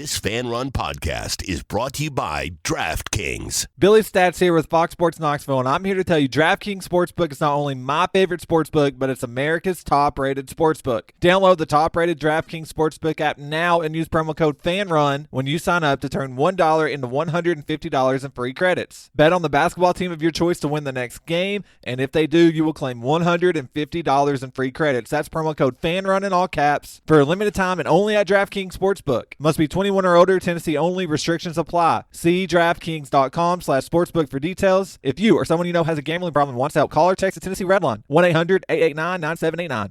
This Fan Run podcast is brought to you by DraftKings. Billy Stats here with Fox Sports Knoxville, and I'm here to tell you DraftKings Sportsbook is not only my favorite sportsbook, but it's America's top-rated sportsbook. Download the top-rated DraftKings Sportsbook app now and use promo code FANRUN when you sign up to turn $1 into $150 in free credits. Bet on the basketball team of your choice to win the next game, and if they do, you will claim $150 in free credits. That's promo code FANRUN in all caps for a limited time and only at DraftKings Sportsbook. Must be 21 or older. Tennessee only. Restrictions apply. See DraftKings.com/sportsbook for details. If you or someone you know has a gambling problem and wants help, call or text the Tennessee Red Line 1-800-889-9789.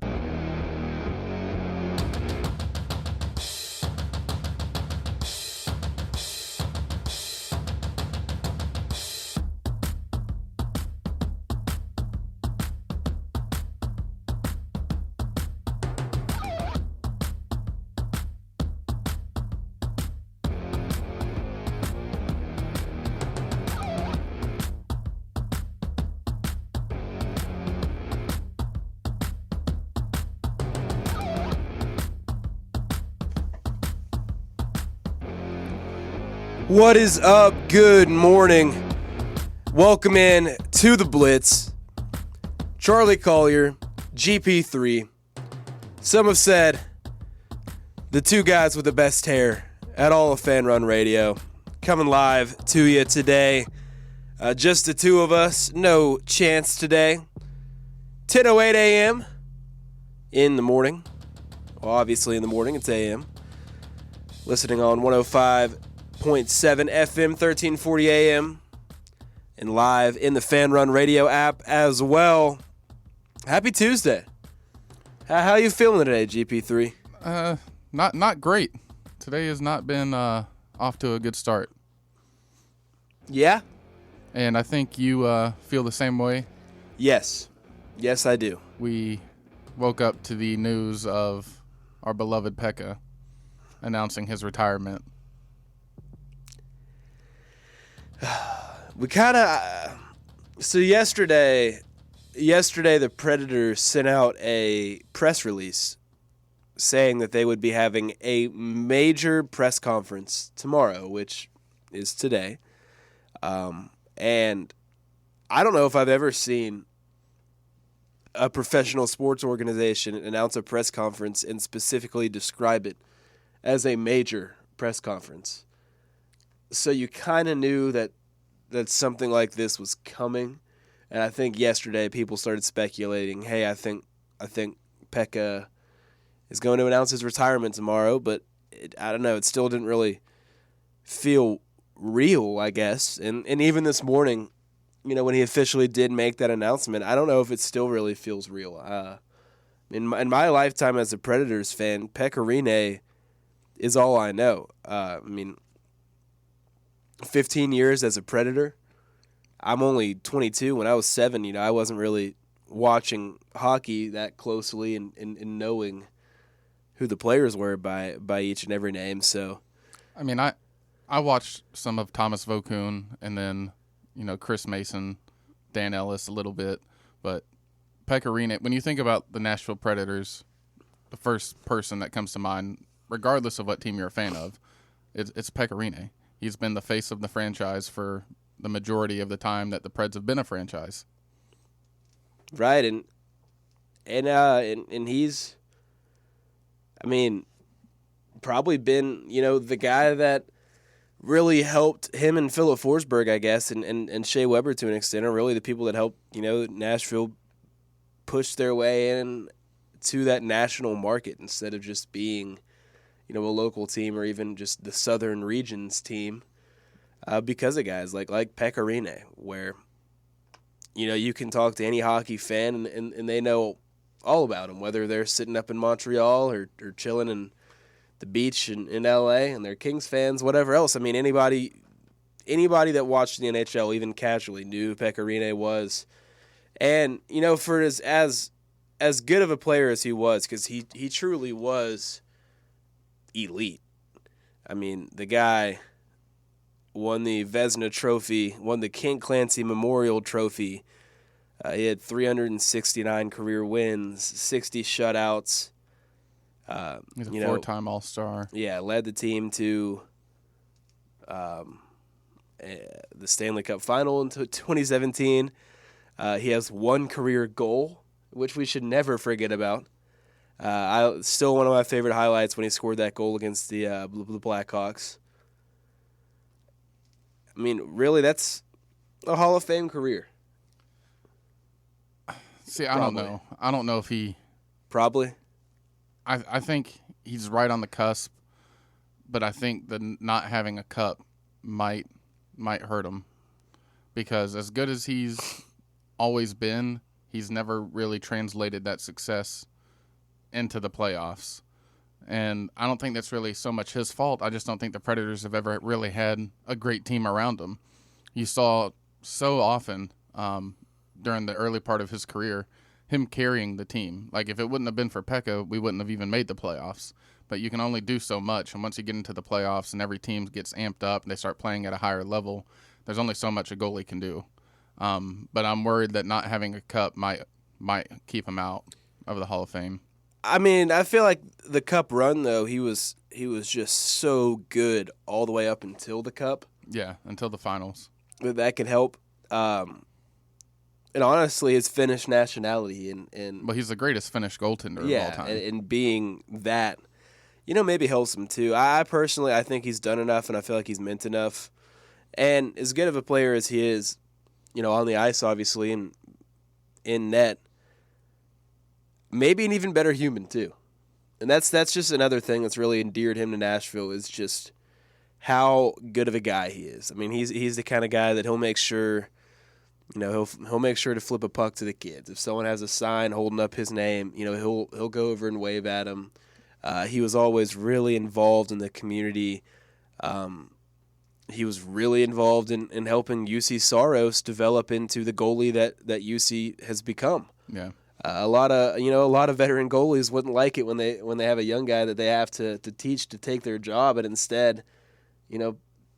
What is up? Good morning. Welcome in to the Blitz. Charlie Collier, GP3. Some have said the two guys with the best hair at all of Fan Run Radio. Coming live to you today. Just the two of us. No chance today. 10:08 a.m. in the morning. Well, obviously in the morning. It's a.m. Listening on 105.7 FM, 1340 AM, and live in the Fan Run Radio app as well. Happy Tuesday. How you feeling today, GP3? Not great. Today has not been off to a good start. Yeah? And I think you feel the same way. Yes, I do. We woke up to the news of our beloved Pekka announcing his retirement. We kind of so yesterday the Predators sent out a press release saying that they would be having a major press conference tomorrow, which is today. And I don't know if I've ever seen a professional sports organization announce a press conference and specifically describe it as a major press conference. So you kind of knew that something like this was coming, and I think yesterday people started speculating, hey, I think Pekka is going to announce his retirement tomorrow, but I don't know, it still didn't really feel real, I guess. And even this morning, when he officially did make that announcement, I don't know if it still really feels real. In my lifetime as a Predators fan, Pekka Rinne is all I know. 15 years as a Predator. I'm only 22. When I was 7, I wasn't really watching hockey that closely and knowing who the players were by each and every name. So, I watched some of Thomas Vokoun and then, Chris Mason, Dan Ellis a little bit. But Pekka Rinne, when you think about the Nashville Predators, the first person that comes to mind, regardless of what team you're a fan of, it's Pekka Rinne. He's been the face of the franchise for the majority of the time that the Preds have been a franchise. Right, and he's, probably been, the guy that really helped him and Philip Forsberg, I guess, and Shea Weber to an extent, are really the people that helped, Nashville push their way in to that national market instead of just being a local team or even just the Southern Regions team, because of guys like Pekka Rinne, where, you can talk to any hockey fan and they know all about him, whether they're sitting up in Montreal or chilling in the beach in L.A. and they're Kings fans, whatever else. Anybody that watched the NHL, even casually, knew who Pekka Rinne was. And, for as good of a player as he was, because he truly was elite. The guy won the Vezina Trophy, won the King Clancy Memorial Trophy. He had 369 career wins, 60 shutouts. He's a four-time All-Star. Yeah, led the team to the Stanley Cup final in 2017. He has one career goal, which we should never forget about. Still one of my favorite highlights when he scored that goal against the Blackhawks. I mean, really, that's a Hall of Fame career. See, I don't know. I don't know if he... Probably. I think he's right on the cusp, but I think the not having a cup might hurt him. Because as good as he's always been, he's never really translated that success into the playoffs. And I don't think that's really so much his fault. I just don't think the Predators have ever really had a great team around him. You saw so often during the early part of his career him carrying the team. Like, if it wouldn't have been for Pekka, we wouldn't have even made the playoffs. But you can only do so much. And once you get into the playoffs and every team gets amped up and they start playing at a higher level, there's only so much a goalie can do. But I'm worried that not having a cup might keep him out of the Hall of Fame. I mean, I feel like the cup run, though, he was just so good all the way up until the cup. Yeah, until the finals. That could help. And honestly, his Finnish nationality But he's the greatest Finnish goaltender of all time. And being that, maybe helps him too. I personally, I think he's done enough, and I feel like he's meant enough. And as good of a player as he is, on the ice, obviously, and in net, maybe an even better human too. And that's just another thing that's really endeared him to Nashville, is just how good of a guy he is. I mean, he's the kind of guy that he'll make sure, he'll make sure to flip a puck to the kids. If someone has a sign holding up his name, he'll go over and wave at them. He was always really involved in the community. He was really involved in helping UC Saros develop into the goalie that UC has become. Yeah. A lot of veteran goalies wouldn't like it when they have a young guy that they have to teach to take their job, and instead,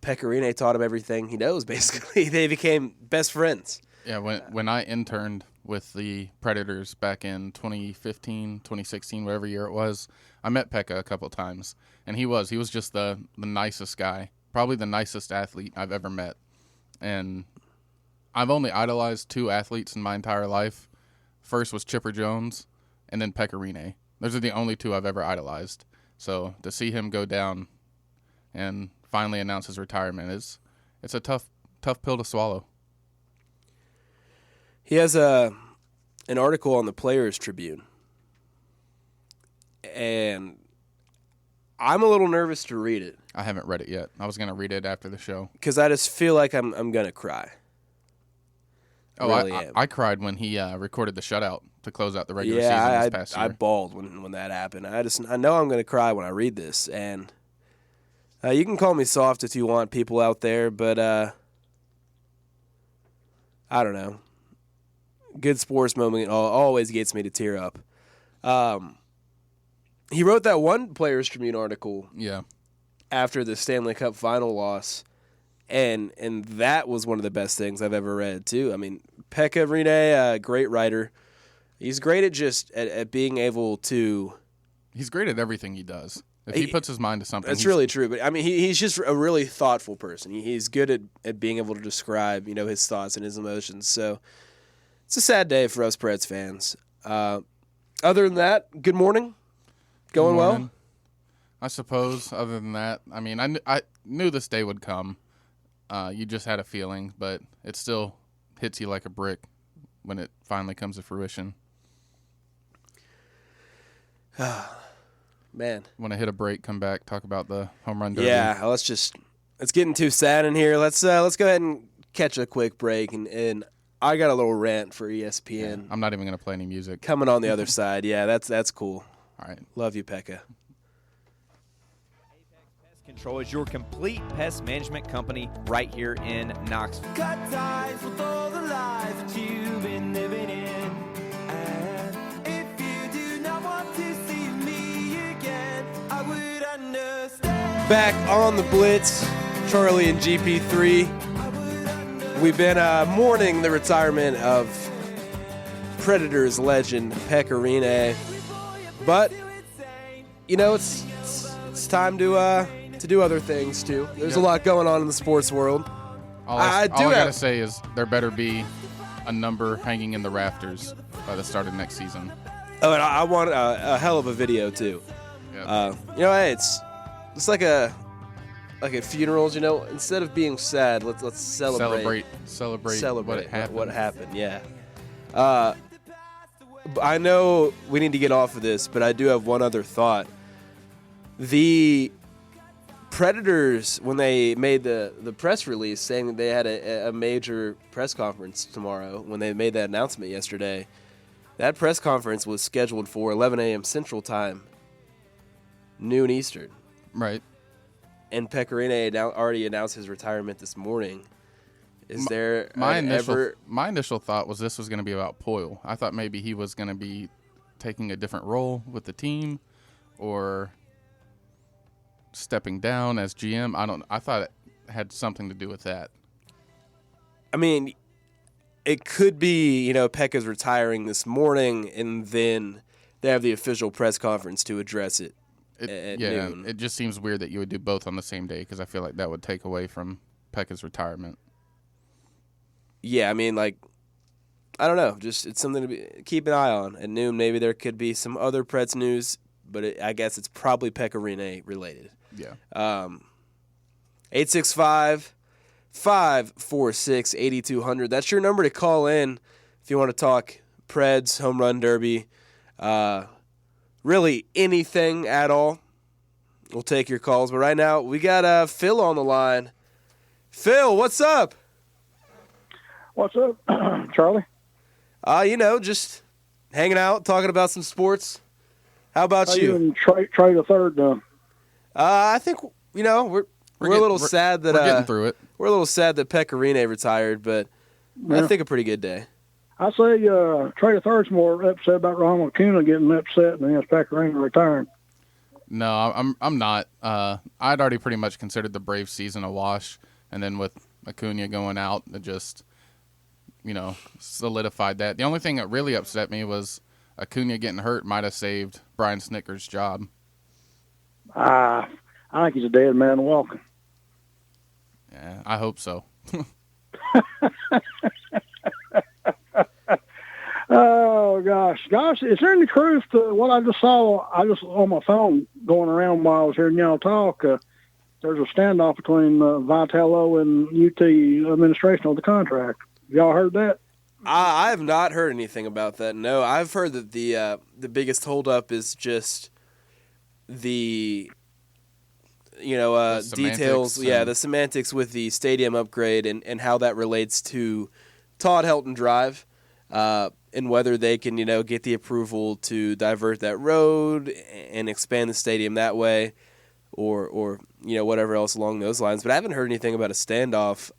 Pecorine taught him everything he knows. Basically, they became best friends. Yeah, when I interned with the Predators back in 2015, 2016, whatever year it was, I met Pekka a couple of times, and he was just the nicest guy, probably the nicest athlete I've ever met. And I've only idolized two athletes in my entire life. First was Chipper Jones, and then Pecorine. Those are the only two I've ever idolized. So to see him go down and finally announce his retirement it's a tough pill to swallow. He has an article on the Players Tribune, and I'm a little nervous to read it. I haven't read it yet. I was going to read it after the show because I just feel like I'm going to cry. I cried when he recorded the shutout to close out the regular season this past year. I bawled when that happened. I know I'm going to cry when I read this, and you can call me soft if you want, people out there, but I don't know. Good sports moment always gets me to tear up. He wrote that one Players Tribune article after the Stanley Cup final loss, and that was one of the best things I've ever read, too. I mean, Pekka Rinne, great writer. He's great at being able to... He's great at everything he does. If he puts his mind to something... That's really true. But, I mean, he's just a really thoughtful person. He's good at being able to describe, his thoughts and his emotions. So it's a sad day for us Preds fans. Other than that, good morning. Going well? I suppose, other than that. I mean, I knew this day would come. You just had a feeling, but it still hits you like a brick when it finally comes to fruition. Man. Want to hit a break, come back, talk about the home run derby? Yeah, it's getting too sad in here. Let's go ahead and catch a quick break, and I got a little rant for ESPN. Yeah, I'm not even going to play any music. Coming on the other side. Yeah, that's cool. All right. Love you, Pekka. Control is your complete pest management company right here in Knoxville. Cut ties with all the lies that you've been living in. And if you do not want to see me again, I would understand. Back on the Blitz, Charlie and GP3. We've been mourning the retirement of Predators legend Pekka Rinne, but it's time to do other things too. There's a lot going on in the sports world. All I gotta say is there better be a number hanging in the rafters by the start of next season. Oh, and I want a hell of a video too. Yep. Hey, it's like a funerals. Instead of being sad, let's celebrate what happened. Yeah. I know we need to get off of this, but I do have one other thought. The Predators, when they made the press release saying that they had a major press conference tomorrow, when they made that announcement yesterday, that press conference was scheduled for 11 a.m. Central Time, noon Eastern. Right. And Pecorine already announced his retirement this morning. Is there my initial thought was this was going to be about Poyle. I thought maybe he was going to be taking a different role with the team, or stepping down as GM. I thought it had something to do with that. I mean, it could be, Pekka's retiring this morning, and then they have the official press conference to address it at noon. It just seems weird that you would do both on the same day, because I feel like that would take away from Pekka's retirement. Yeah, I mean, I don't know. Just it's something to keep an eye on. At noon, maybe there could be some other Preds news, but I guess it's probably Pecorine related. Yeah. 865-546-8200. That's your number to call in if you want to talk Preds, home run derby, really anything at all. We'll take your calls. But right now, we got Phil on the line. Phil, what's up? What's up, Charlie? Just hanging out, talking about some sports. How about you? And Trey the third done. I think we're a little sad that we're getting through it. We're a little sad that Pecorine retired, but I think a pretty good day. I say Trey the third's more upset about Ronald Acuna getting upset than his Pecorine retiring. No, I'm not. I'd already pretty much considered the Braves season a wash, and then with Acuna going out, it just solidified that. The only thing that really upset me was Acuna getting hurt might have saved Brian Snitker's job. I think he's a dead man walking. Yeah, I hope so. Oh, gosh. Is there any truth to what I just saw? I just on my phone going around while I was hearing y'all talk. There's a standoff between Vitello and UT administration on the contract. Y'all heard that? I have not heard anything about that. No, I've heard that the biggest holdup is just the details. Yeah, the semantics with the stadium upgrade and how that relates to Todd Helton Drive, and whether they can get the approval to divert that road and expand the stadium that way, or whatever else along those lines. But I haven't heard anything about a standoff.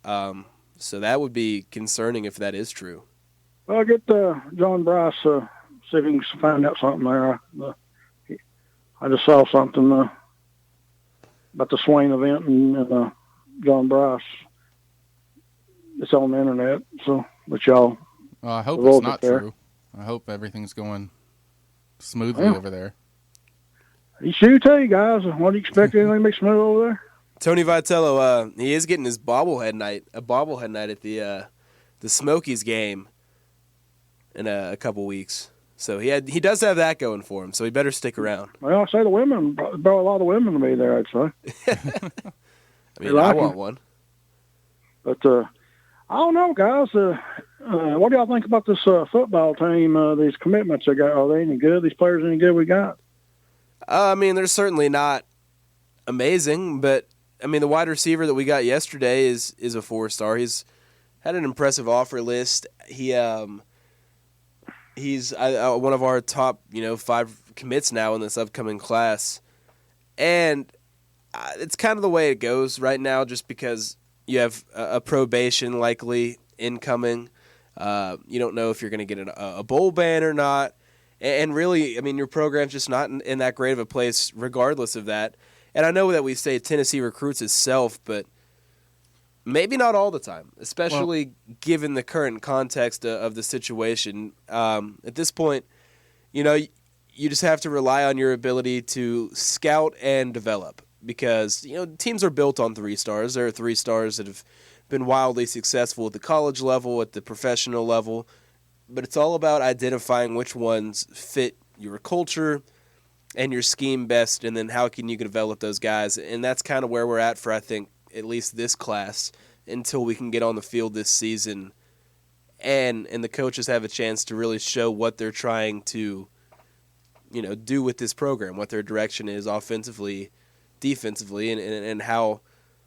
So that would be concerning if that is true. Well, get John Bryce, see if he can find out something there. I just saw something about the Swain event and John Bryce. It's on the internet, so but y'all. I hope it's not true. I hope everything's going smoothly over there. You shoot too, guys. What do you expect? Anything to be smooth over there? Tony Vitello, he is getting his bobblehead night at the Smokies game in a couple weeks. So he does have that going for him. So he better stick around. Well, I say the women brought a lot of women to be there. I'd say. I want one. But I don't know, guys. What do y'all think about this football team? These commitments they got, are they any good? These players any good? We got. They're certainly not amazing, but the wide receiver that we got yesterday is a 4-star. He's had an impressive offer list. He's one of our top 5 commits now in this upcoming class, and it's kind of the way it goes right now, just because you have a probation likely incoming. You don't know if you're going to get a bowl ban or not, and really, your program's just not in that great of a place regardless of that. And I know that we say Tennessee recruits itself, but maybe not all the time, especially given the current context of the situation. At this point, you just have to rely on your ability to scout and develop, because teams are built on 3 stars. There are 3 stars that have been wildly successful at the college level, at the professional level, but it's all about identifying which ones fit your culture and your scheme best, and then how can you develop those guys. And that's kind of where we're at for, I think, at least this class, until we can get on the field this season and the coaches have a chance to really show what they're trying to do with this program, what their direction is offensively, defensively, and how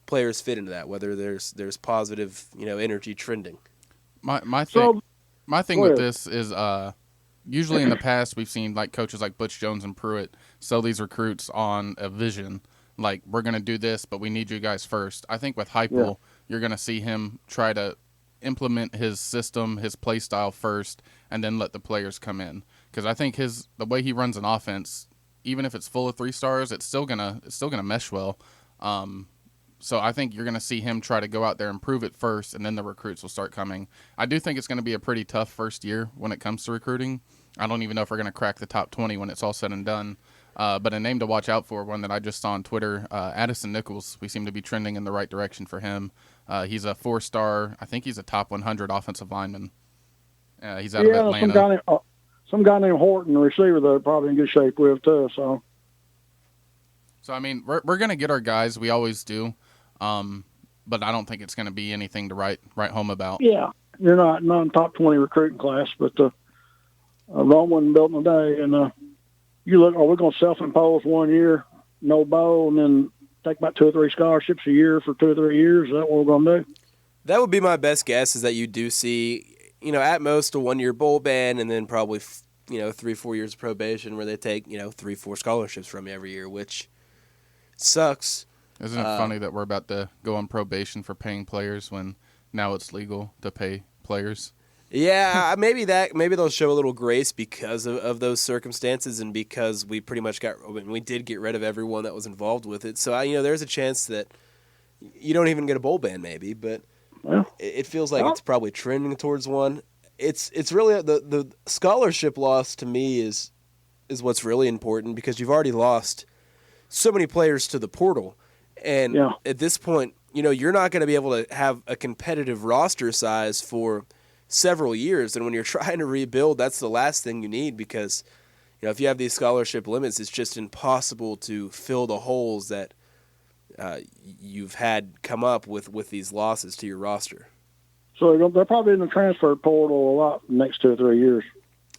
players fit into that, whether there's positive energy trending. My thing with this is usually in the past we've seen like coaches like Butch Jones and Pruitt sell these recruits on a vision, like we're going to do this, but we need you guys first. I think with Heupel, you're going to see him try to implement his system, his play style first, and then let the players come in. Because I think the way he runs an offense, even if it's full of 3 stars, it's still gonna mesh well. So I think you're going to see him try to go out there and prove it first, and then the recruits will start coming. I do think it's going to be a pretty tough first year when it comes to recruiting. I don't even know if we're going to crack the top 20 when it's all said and done. But a name to watch out for, one that I just saw on Twitter, Addison Nichols. We seem to be trending in the right direction for him. He's a 4-star. I think he's a top 100 offensive lineman. He's out of Atlanta. Some guy named Horton, the receiver, they're probably in good shape with too. So I mean, we're going to get our guys. We always do. But I don't think it's going to be anything to write home about. Yeah, you're not in top 20 recruiting class, but Rome wasn't built in a day. And you look, are we going to self-impose 1 year, no bowl, and then take about 2 or 3 scholarships a year for 2 or 3 years? Is that what we're going to do? That would be my best guess, is that you do see, at most a 1-year bowl ban, and then probably 3-4 years of probation where they take 3-4 scholarships from you every year, which sucks. Isn't it funny that we're about to go on probation for paying players when now it's legal to pay players? Yeah, maybe they'll show a little grace because of those circumstances, and because we did get rid of everyone that was involved with it. So there's a chance that you don't even get a bowl ban, maybe, but it feels like it's probably trending towards one. It's really the scholarship loss to me is what's really important, because you've already lost so many players to the portal. And at this point, you're not going to be able to have a competitive roster size for several years. And when you're trying to rebuild, that's the last thing you need, because, if you have these scholarship limits, it's just impossible to fill the holes that you've had come up with these losses to your roster. So they're probably in the transfer portal a lot the next 2 or 3 years.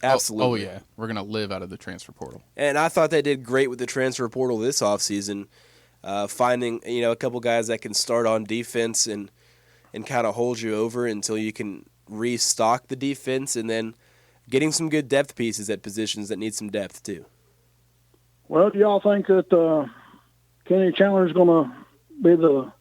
Absolutely. Oh yeah. We're going to live out of the transfer portal. And I thought they did great with the transfer portal this offseason. Finding a couple guys that can start on defense and kind of hold you over until you can restock the defense, and then getting some good depth pieces at positions that need some depth too. Well, do y'all think that Kenny Chandler is going to be the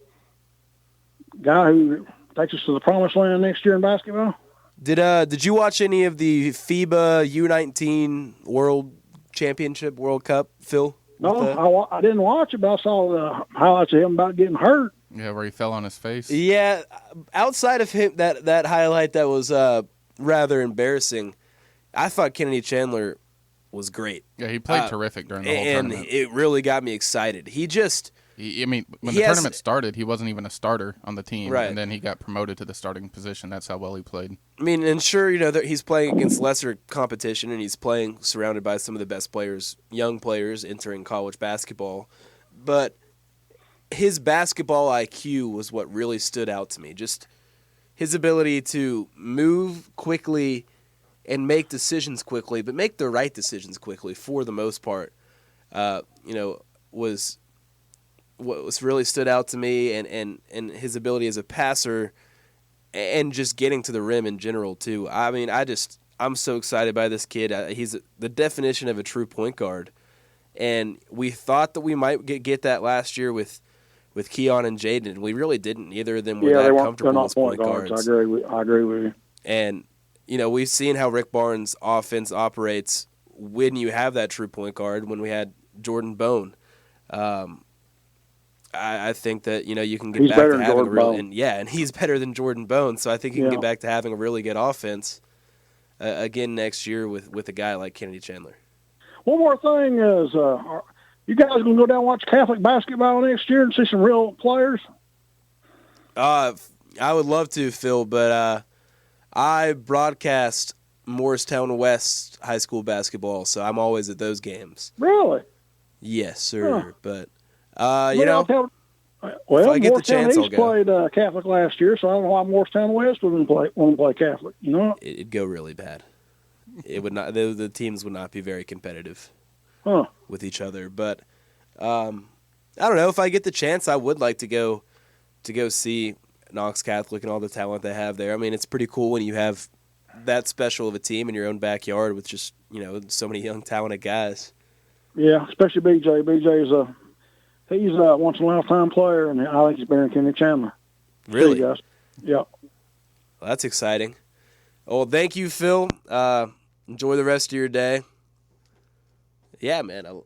guy who takes us to the promised land next year in basketball? Did you watch any of the FIBA U19 World Cup, Phil? No, I didn't watch it, but I saw the highlights of him about getting hurt. Yeah, where he fell on his face. Yeah, outside of him, that highlight that was rather embarrassing, I thought Kennedy Chandler was great. Yeah, he played terrific during the whole tournament. And it really got me excited. When the tournament started, he wasn't even a starter on the team, right. And then he got promoted to the starting position. That's how well he played. I mean, and sure, that he's playing against lesser competition, and he's playing surrounded by some of the best players, young players entering college basketball. But his basketball IQ was what really stood out to me. Just his ability to move quickly and make decisions quickly, but make the right decisions quickly for the most part, was what really stood out to me, and his ability as a passer and just getting to the rim in general too. I mean, I'm so excited by this kid. He's the definition of a true point guard, and we thought that we might get that last year with Keon and Jaden, and we really didn't. Neither of them were that comfortable as point guards. I agree with you. And we've seen how Rick Barnes' offense operates when you have that true point guard. When we had Jordan Bone, I think that you can get back to having a real and he's better than Jordan Bone. So I think you can get back to having a really good offense again next year with a guy like Kennedy Chandler. One more thing is, you guys going to go down and watch Catholic basketball next year and see some real players? I would love to, Phil, but I broadcast Morristown West high school basketball, so I'm always at those games. Really? Yes, sir. Huh. But Well, if I get the Morristown chance, I'll East go. played Catholic last year, so I don't know why Morristown West wouldn't play Catholic. You know? It'd go really bad. It would not. The teams would not be very competitive Huh? with each other. But I don't know. If I get the chance, I would like to go see Knox Catholic and all the talent they have there. I mean, it's pretty cool when you have that special of a team in your own backyard with just so many young talented guys. Yeah, especially BJ. BJ's he's a once in a lifetime player, and I think he's better than Kenny Chandler. Really? See you guys. Yeah. Well, that's exciting. Well, thank you, Phil. Enjoy the rest of your day. Yeah, man, a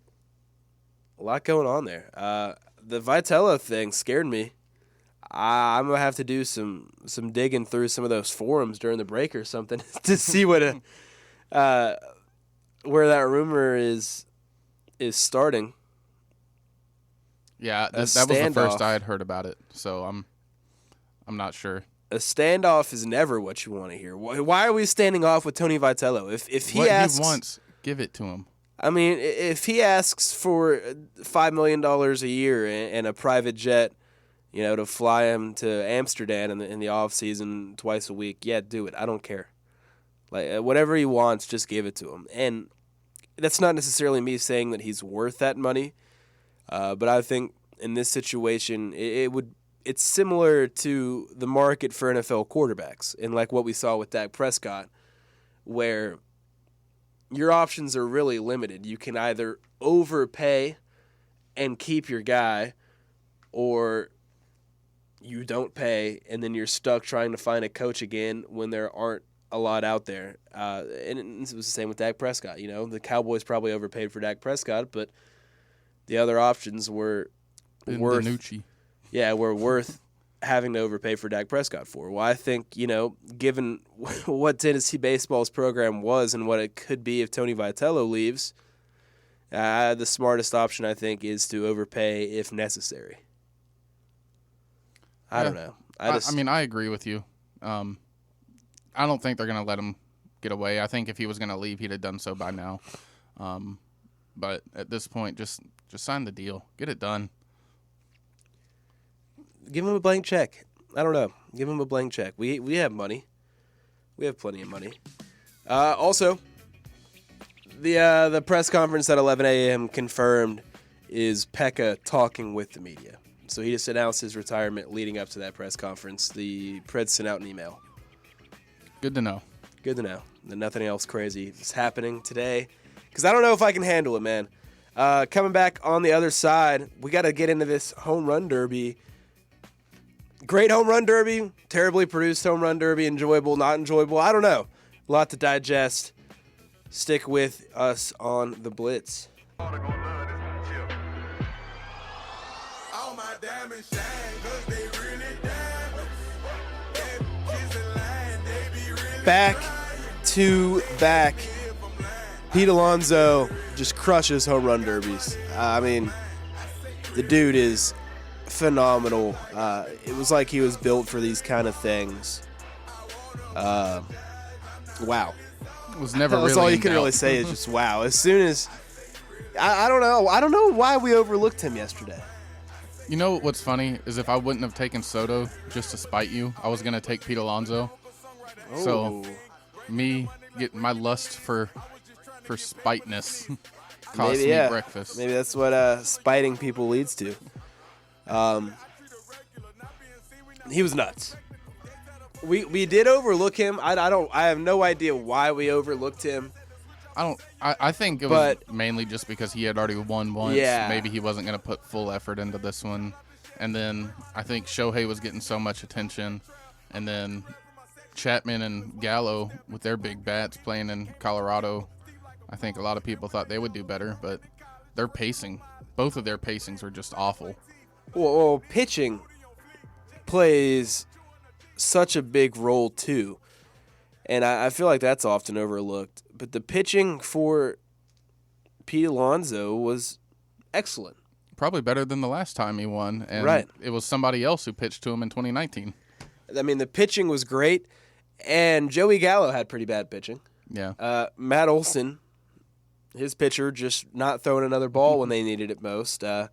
lot going on there. The Vitello thing scared me. I'm gonna have to do some digging through some of those forums during the break or something to see what where that rumor is starting. Yeah, that was the first I had heard about it, so I'm not sure. A standoff is never what you want to hear. Why are we standing off with Tony Vitello? If he asks, he wants, give it to him. I mean, if he asks for $5 million a year and a private jet, to fly him to Amsterdam in the off season twice a week, yeah, do it. I don't care. Like whatever he wants, just give it to him. And that's not necessarily me saying that he's worth that money, but I think in this situation, it's similar to the market for NFL quarterbacks, and like what we saw with Dak Prescott, where your options are really limited. You can either overpay and keep your guy, or you don't pay, and then you're stuck trying to find a coach again when there aren't a lot out there. And it was the same with Dak Prescott. The Cowboys probably overpaid for Dak Prescott, but the other options were worth DiNucci. Yeah, were worth having to overpay for Dak Prescott for. Well, I think, given what Tennessee baseball's program was and what it could be if Tony Vitello leaves, the smartest option, I think, is to overpay if necessary. I don't know. I agree with you. I don't think they're going to let him get away. I think if he was going to leave, he'd have done so by now. But at this point, just sign the deal. Get it done. Give him a blank check. I don't know. Give him a blank check. We have money. We have plenty of money. Also, the press conference at 11 a.m. confirmed is Pekka talking with the media. So he just announced his retirement leading up to that press conference. The Preds sent out an email. Good to know. Good to know. And nothing else crazy is happening today. Because I don't know if I can handle it, man. Coming back on the other side, we got to get into this home run derby. Great home run derby, terribly produced home run derby, enjoyable, not enjoyable. I don't know. A lot to digest. Stick with us on the Blitz. Back to back. Pete Alonso just crushes home run derbies. I mean, the dude is phenomenal. It was like he was built for these kind of things. Wow. It was never That's really all you in can doubt. really say is just wow. As soon as I don't know why we overlooked him yesterday. You know what's funny is if I wouldn't have taken Soto just to spite you, I was going to take Pete Alonso. So me getting my lust for spiteness cost me breakfast. Maybe that's what spiting people leads to. He was nuts. We did overlook him. I have no idea why we overlooked him. I think it was mainly just because he had already won once. Yeah. Maybe he wasn't going to put full effort into this one. And then I think Shohei was getting so much attention. And then Chapman and Gallo with their big bats playing in Colorado, I think a lot of people thought they would do better, but their pacing, both of their pacings were just awful. Well, pitching plays such a big role too, and I feel like that's often overlooked. But the pitching for Pete Alonso was excellent. Probably better than the last time he won. And Right. it was somebody else who pitched to him in 2019. I mean, the pitching was great, and Joey Gallo had pretty bad pitching. Yeah. Matt Olson, his pitcher, just not throwing another ball when they needed it most. Yeah,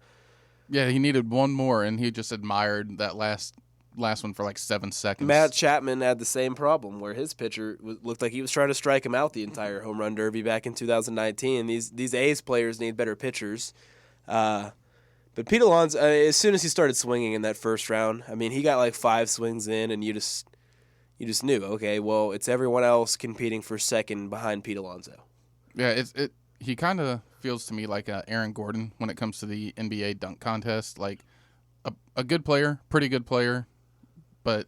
he needed one more, and he just admired that last one for like 7 seconds. Matt Chapman had the same problem, where his pitcher looked like he was trying to strike him out the entire home run derby back in 2019. These A's players need better pitchers. But Pete Alonso, as soon as he started swinging in that first round, I mean, he got like 5 swings in, and you just knew, okay, well, it's everyone else competing for second behind Pete Alonso. Yeah, he kind of feels to me like Aaron Gordon when it comes to the NBA dunk contest. Like a good player, pretty good player, but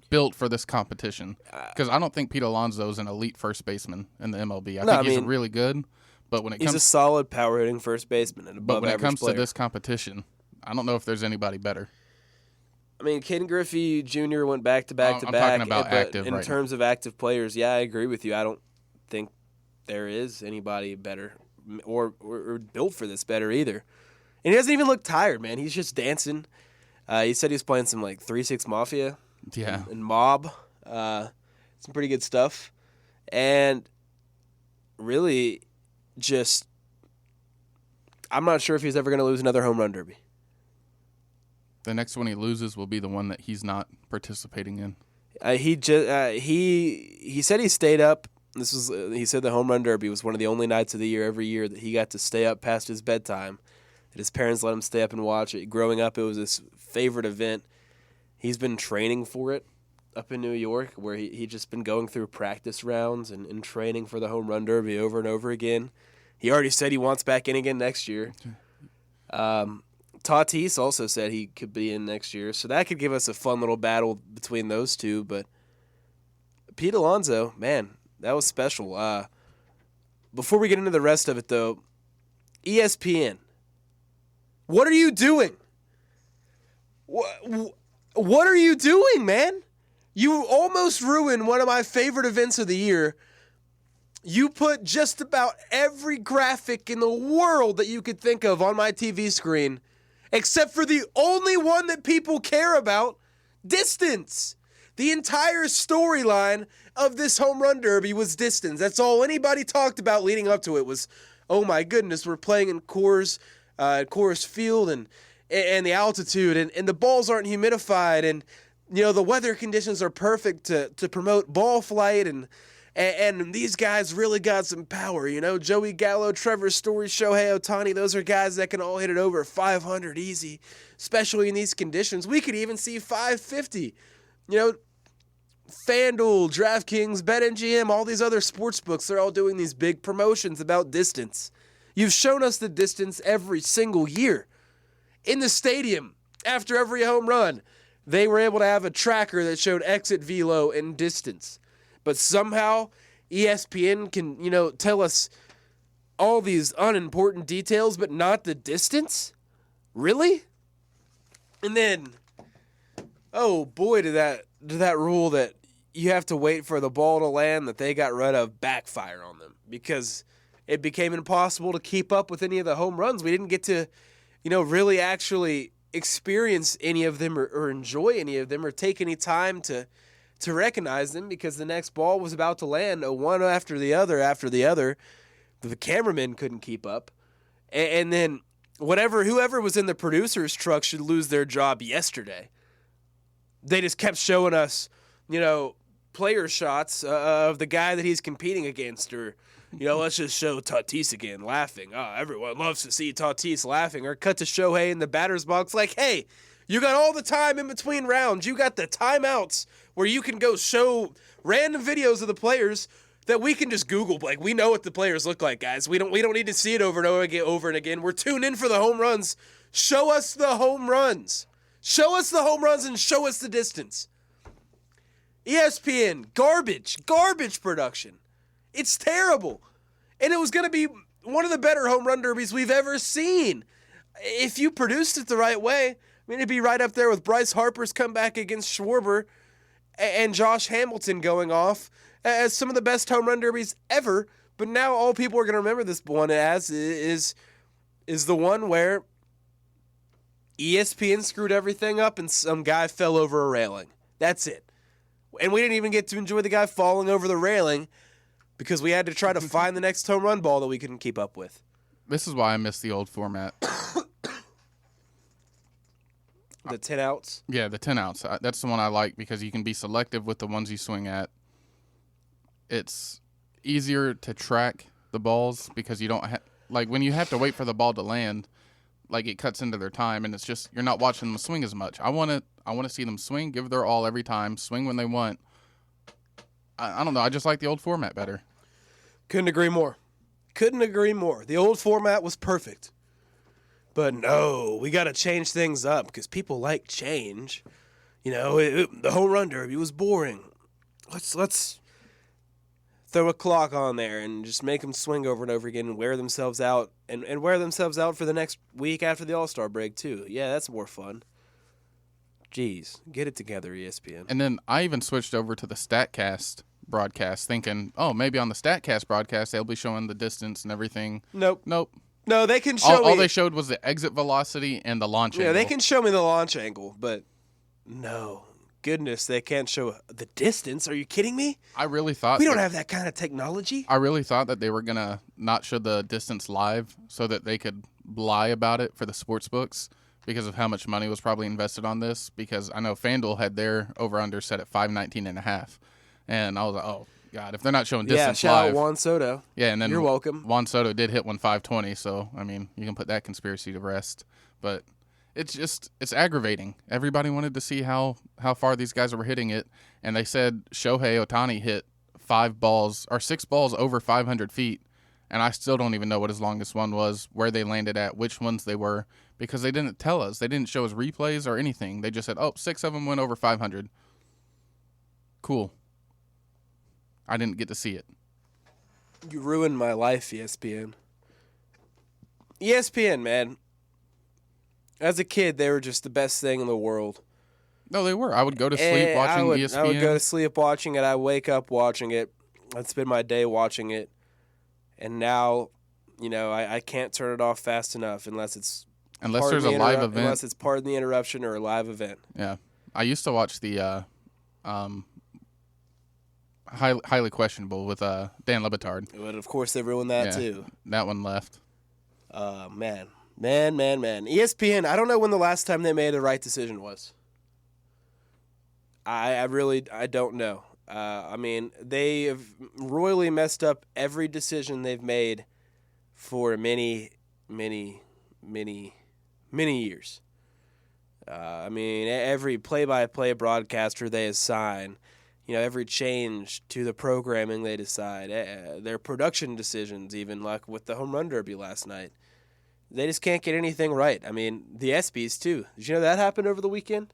built for this competition. Because I don't think Pete Alonso is an elite first baseman in the MLB. I think he's really good, but when it he's comes a solid power hitting first baseman and above but when it average comes player. to this competition, I don't know if there's anybody better. I mean, Ken Griffey Jr. went back to back to I'm back. talking about but active in right terms of active players, yeah, I agree with you. I don't think there is anybody better or built for this better either. And he doesn't even look tired, man. He's just dancing. He said he was playing some like 3-6 Mafia. Yeah. And Mob. Some pretty good stuff. And really just I'm not sure if he's ever going to lose another home run derby. The next one he loses will be the one that he's not participating in. He said he stayed up. He said the home run derby was one of the only nights of the year every year that he got to stay up past his bedtime. That his parents let him stay up and watch it. Growing up, it was his favorite event. He's been training for it up in New York, where he just been going through practice rounds and training for the home run derby over and over again. He already said he wants back in again next year. Tatis also said he could be in next year, so that could give us a fun little battle between those two. But Pete Alonso, man, that was special. Before we get into the rest of it, though, ESPN, what are you doing? What are you doing, man? You almost ruined one of my favorite events of the year. You put just about every graphic in the world that you could think of on my TV screen, except for the only one that people care about, distance. The entire storyline of this home run derby was distance. That's all anybody talked about leading up to it was, oh my goodness, we're playing in Coors Field and the altitude and the balls aren't humidified and the weather conditions are perfect to promote ball flight and these guys really got some power, Joey Gallo, Trevor Story, Shohei Ohtani, those are guys that can all hit it over 500 easy, especially in these conditions. We could even see 550. FanDuel, DraftKings, BetMGM, all these other sports books, they're all doing these big promotions about distance. You've shown us the distance every single year. In the stadium, after every home run, they were able to have a tracker that showed exit velo and distance. But somehow ESPN can, tell us all these unimportant details, but not the distance? Really? And then, oh boy, did that rule that you have to wait for the ball to land that they got rid of backfire on them because it became impossible to keep up with any of the home runs. We didn't get to, really actually experience any of them or enjoy any of them or take any time to recognize them because the next ball was about to land one after the other. The cameramen couldn't keep up. And then whoever was in the producer's truck should lose their job yesterday. They just kept showing us, player shots of the guy that he's competing against or, let's just show Tatis again laughing. Oh, everyone loves to see Tatis laughing. Or cut to Shohei in the batter's box like, hey, you got all the time in between rounds. You got the timeouts where you can go show random videos of the players that we can just Google. Like, we know what the players look like, guys. We don't need to see it over and again. We're tuned in for the home runs. Show us the home runs. Show us the home runs and show us the distance. ESPN, garbage production. It's terrible. And it was going to be one of the better home run derbies we've ever seen. If you produced it the right way, it'd be right up there with Bryce Harper's comeback against Schwarber and Josh Hamilton going off as some of the best home run derbies ever. But now all people are going to remember this one as is the one where ESPN screwed everything up and some guy fell over a railing. That's it. And we didn't even get to enjoy the guy falling over the railing because we had to try to find the next home run ball that we couldn't keep up with. This is why I miss the old format. The 10 outs? Yeah, the 10 outs. That's the one I like because you can be selective with the ones you swing at. It's easier to track the balls because you don't like when you have to wait for the ball to land, like it cuts into their time and it's just you're not watching them swing as much. I want to see them swing, give their all every time, swing when they want. I don't know. I just like the old format better. Couldn't agree more. The old format was perfect. But no, we got to change things up because people like change. You know, the home run derby was boring. Let's throw a clock on there and just make them swing over and over again and wear themselves out and wear themselves out for the next week after the All-Star break too. Yeah, that's more fun. Jeez, get it together, ESPN. And then I even switched over to the StatCast broadcast thinking, oh, maybe on the StatCast broadcast they'll be showing the distance and everything. Nope. No, they can show me. All they showed was the exit velocity and the launch angle. Yeah, they can show me the launch angle, but no. Goodness, they can't show the distance. Are you kidding me? I really thought we don't have that kind of technology. I really thought that they were going to not show the distance live so that they could lie about it for the sports books because of how much money was probably invested on this because I know FanDuel had their over-under set at 519.5. And I was like, oh, God, if they're not showing distance shout live. out Juan Soto. Yeah, and then you're welcome. Juan Soto did hit one 520, so, I mean, you can put that conspiracy to rest. But it's aggravating. Everybody wanted to see how far these guys were hitting it, and they said Shohei Ohtani hit 6 balls over 500 feet, and I still don't even know what his longest one was, where they landed at, which ones they were, because they didn't tell us. They didn't show us replays or anything. They just said, 6 of them went over 500. Cool. I didn't get to see it. You ruined my life, ESPN. ESPN, man. As a kid, they were just the best thing in the world. No, they were. I would go to sleep watching ESPN. I would go to sleep watching it. I wake up watching it. I'd spend my day watching it. And now, I can't turn it off fast enough unless there's a live event. Unless it's Pardon the Interruption or a live event. Yeah. I used to watch the highly questionable with Dan Le Batard. But of course, they ruined that too. That one left. Man. ESPN, I don't know when the last time they made the right decision was. I really don't know. I mean, they have royally messed up every decision they've made for many, many, many, many years. I mean, every play-by-play broadcaster they assign, every change to the programming they decide, their production decisions, even like with the home run derby last night. They just can't get anything right. I mean, the ESPYs, too. Did you know that happened over the weekend?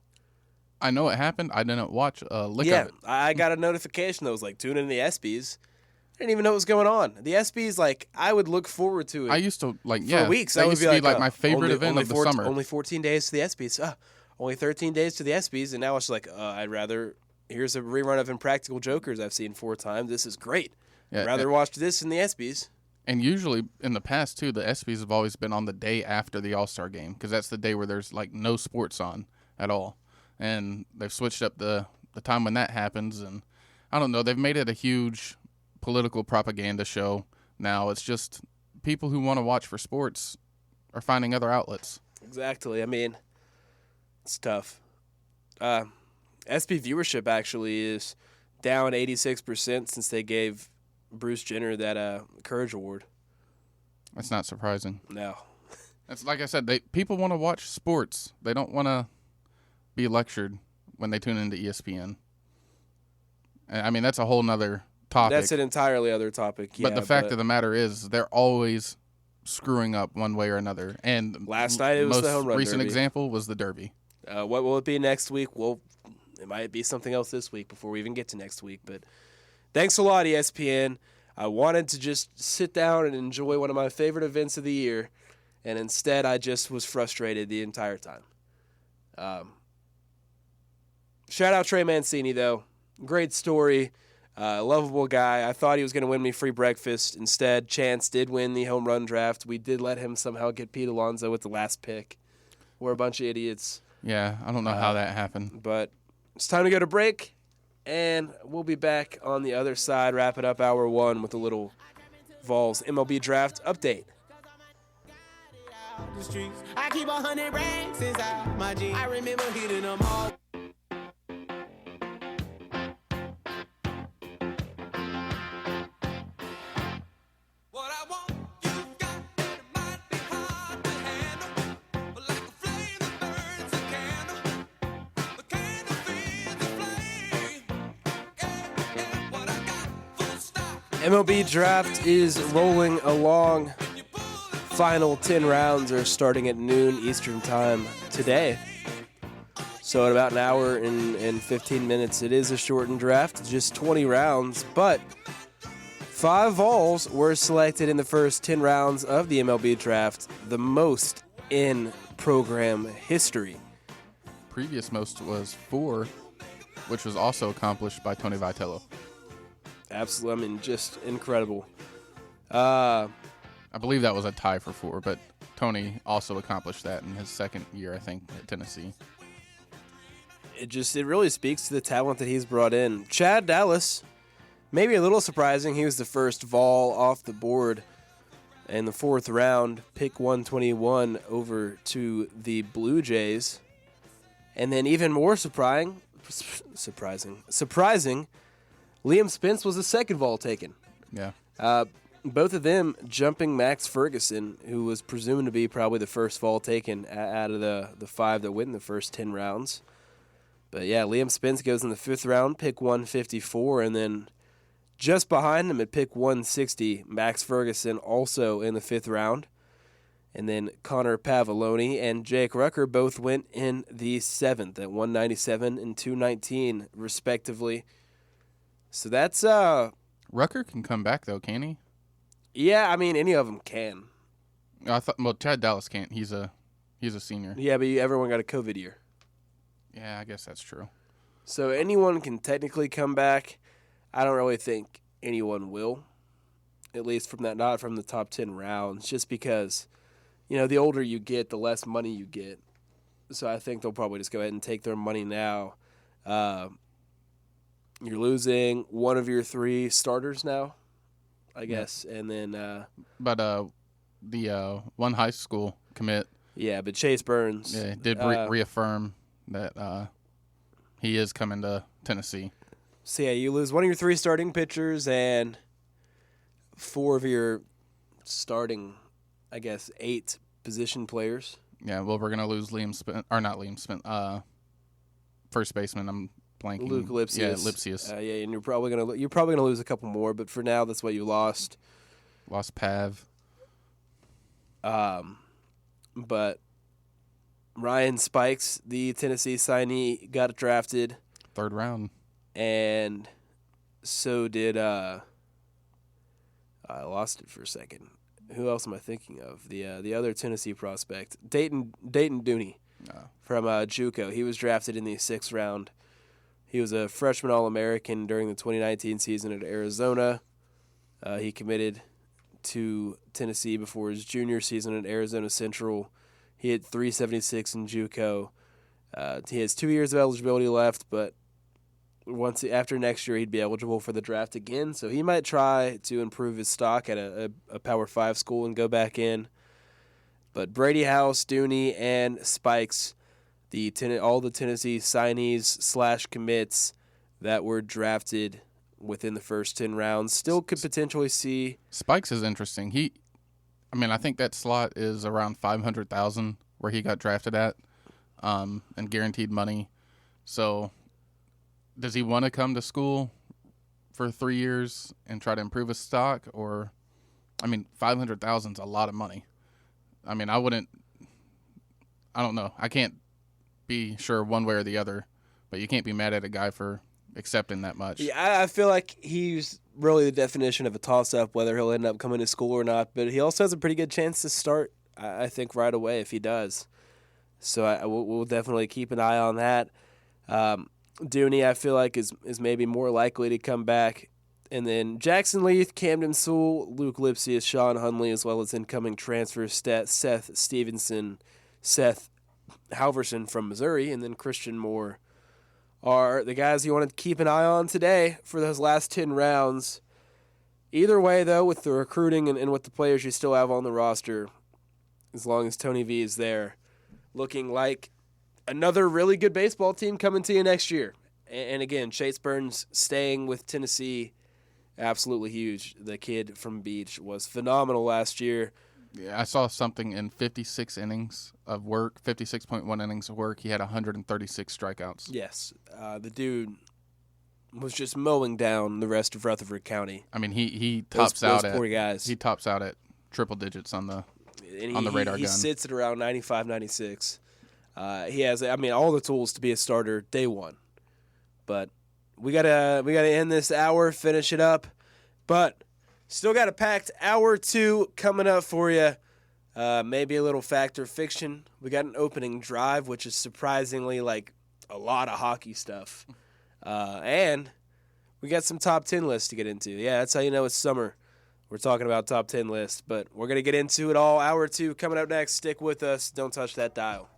I know it happened. I didn't watch a lick of it. Yeah, I got a notification that was like, tune in to the ESPYs. I didn't even know what was going on. The ESPYs, I would look forward to it. I used to, for weeks. That I used to be my favorite event of the summer. Only 14 days to the ESPYs. Only 13 days to the ESPYs. And now it's like, I'd rather, here's a rerun of Impractical Jokers I've seen 4 times. This is great. Yeah, I'd rather watch this than the ESPYs. And usually, in the past, too, the ESPYs have always been on the day after the All-Star game because that's the day where there's, no sports on at all. And they've switched up the time when that happens. And I don't know. They've made it a huge political propaganda show now. It's just people who want to watch for sports are finding other outlets. Exactly. I mean, it's tough. ESPY viewership actually is down 86% since they gave Bruce Jenner that Courage Award. That's not surprising. No. It's like I said, people want to watch sports. They don't want to be lectured when they tune into ESPN. I mean, that's a whole nother topic. That's an entirely other topic. But the fact of the matter is, they're always screwing up one way or another. And last night it was the home run recent derby. example was the Derby. What will it be next week? Well, it might be something else this week before we even get to next week. But thanks a lot, ESPN. I wanted to just sit down and enjoy one of my favorite events of the year, and instead I just was frustrated the entire time. Shout out Trey Mancini, though. Great story. Lovable guy. I thought he was going to win me free breakfast. Instead, Chance did win the home run draft. We did let him somehow get Pete Alonso with the last pick. We're a bunch of idiots. Yeah, I don't know how that happened. But it's time to go to break, and we'll be back on the other side, wrapping up hour one with a little Vols MLB draft update. The streets. I keep 100 racks inside my jeans. I remember hitting them all. What I want, you got, and it might be hard to handle. But like a flame that burns a candle, the candle feeds the flame. Yeah, what I got, full stop. MLB draft is rolling along. Final 10 rounds are starting at noon Eastern time today. So in about an hour and 15 minutes, it is a shortened draft, just 20 rounds, but 5 Vols were selected in the first 10 rounds of the MLB draft, the most in program history. Previous most was 4, which was also accomplished by Tony Vitello. Absolutely, I mean, just incredible. I believe that was a tie for 4, but Tony also accomplished that in his second year, I think, at Tennessee. It really speaks to the talent that he's brought in. Chad Dallas, maybe a little surprising. He was the first Vol off the board in the 4th round, pick 121 over to the Blue Jays. And then even more surprising, Liam Spence was the second Vol taken. Yeah. Both of them jumping Max Ferguson, who was presumed to be probably the first Vol taken out of the 5 that went in the first 10 rounds. But yeah, Liam Spence goes in the 5th round, pick 154, and then just behind him at pick 160, Max Ferguson also in the 5th round. And then Connor Pavoloni and Jake Rucker both went in the 7th at 197 and 219, respectively. So that's Rucker can come back, though, can he? Yeah, I mean, any of them can. I thought. Well, Chad Dallas can't. He's a senior. Yeah, but everyone got a COVID year. Yeah, I guess that's true. So anyone can technically come back. I don't really think anyone will, at least not from the top 10 rounds, just because, the older you get, the less money you get. So I think they'll probably just go ahead and take their money now. You're losing one of your 3 starters now, I guess, and then. But the one high school commit. Yeah, but Chase Burns. Yeah, did reaffirm that he is coming to Tennessee. So yeah, you lose one of your 3 starting pitchers and 4 of your starting, 8 position players. Yeah, well, we're gonna lose first baseman. I'm blanking. Luke Lipsius. Yeah, Lipsius. Yeah, and you're probably gonna lose a couple more, but for now, that's what you lost. Lost Pav. But Ryan Spikes, the Tennessee signee, got drafted 3rd round, and so did I lost it for a second. Who else am I thinking of? The other Tennessee prospect, Dayton Dooney from JUCO. He was drafted in the 6th round. He was a freshman All-American during the 2019 season at Arizona. He committed to Tennessee before his junior season at Arizona Central. He hit .376 in JUCO. He has 2 years of eligibility left, but after next year, he'd be eligible for the draft again. So he might try to improve his stock at a Power 5 school and go back in. But Brady House, Dooney, and Spikes, all the Tennessee signees / commits that were drafted within the first 10 rounds, still could potentially see. Spikes is interesting. I think that slot is around $500,000 where he got drafted at, and guaranteed money. So does he want to come to school for 3 years and try to improve his stock? Or, $500,000 is a lot of money. I don't know. I can't be sure one way or the other, but you can't be mad at a guy for accepting that much. Yeah, I feel like he's really the definition of a toss-up, whether he'll end up coming to school or not. But he also has a pretty good chance to start, I think, right away if he does. So we'll definitely keep an eye on that. Dooney, I feel like, is maybe more likely to come back. And then Jackson Leith, Camden Sewell, Luke Lipsius, Sean Hunley, as well as incoming transfers Seth Stevenson, Seth Halverson from Missouri, and then Christian Moore are the guys you want to keep an eye on today for those last 10 rounds. Either way, though, with the recruiting and with the players you still have on the roster, as long as Tony V is there, looking like another really good baseball team coming to you next year. And again, Chase Burns staying with Tennessee, absolutely huge. The kid from Beach was phenomenal last year. Yeah, I saw something in 56 innings of work, 56.1 innings of work. He had 136 strikeouts. Yes, the dude was just mowing down the rest of Rutherford County. I mean, he tops out those at poor guys. He tops out at triple digits on the radar gun. He sits at around 95, 96. He has, I mean, all the tools to be a starter day one. But we gotta end this hour, finish it up. But still got a packed hour 2 coming up for you. Maybe a little fact or fiction. We got an opening drive, which is surprisingly like a lot of hockey stuff. And we got some top 10 lists to get into. Yeah, that's how you know it's summer. We're talking about top 10 lists. But we're going to get into it all. Hour 2 coming up next. Stick with us. Don't touch that dial.